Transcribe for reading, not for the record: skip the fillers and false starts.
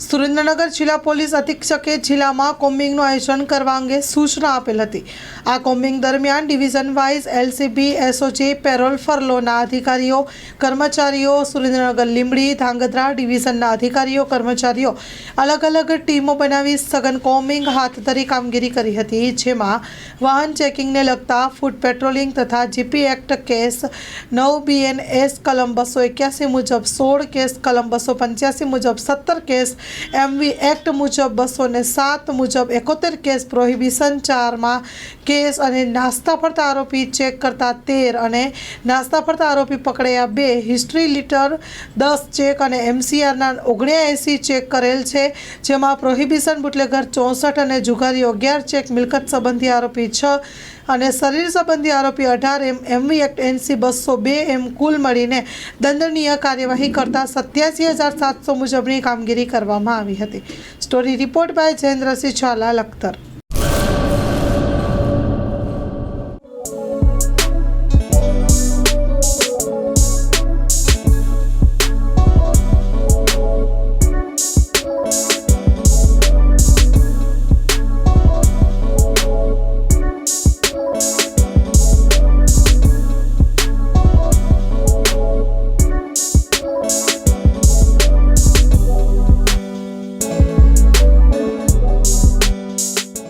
સુરેન્દ્રનગર જિલ્લા પોલીસ અધિક્ષકે જિલ્લામાં કોમ્બિંગનું આયોજન કરવા અંગે સૂચના આપેલ હતી। આ કોમ્બિંગ દરમિયાન division wise LCB, SOG, parole, ફરલોના અધિકારીઓ, કર્મચારીઓ, સુરેન્દ્રનગર, લીંબડી, ધાંગધ્રા ડિવિઝનના અધિકારીઓ, કર્મચારીઓ અલગ અલગ ટીમો બનાવી સઘન કોમ્બિંગ હાથ ધરી કામગીરી કરી હતી, જેમાં વાહન ચેકિંગને લગતા ફૂડ પેટ્રોલિંગ તથા જીપી એક્ટ કેસ 9 BNS કલમ 281 મુજબ 16 કેસ, કલમ 285 મુજબ 17 કેસ, MV એક્ટ મુજબ 207 મુજબ 71 કેસ, પ્રોહિબિશન 4 માં કેસ અને નાસ્તા ફરતા આરોપી ચેક કરતા 13 અને નાસ્તા ફરતા આરોપી પકડાયા 2, હિસ્ટ્રી લીટર 10 ચેક અને MCRના 79 ચેક કરેલ છે, જેમાં પ્રોહિબિશન બુટલેગર 64 અને જુગારીઓ 11 ચેક, મિલકત સંબંધી આરોપી 6 અને શરીર સંબંધી આરોપી 18 MV એક્ટ NC 202 કુલ મળીને દંડનીય કાર્યવાહી કરતા 87,700 મુજબની કામગીરી કરવામાં આવી હતી। Story report by Jayendrasinh Zala, Lakhtar.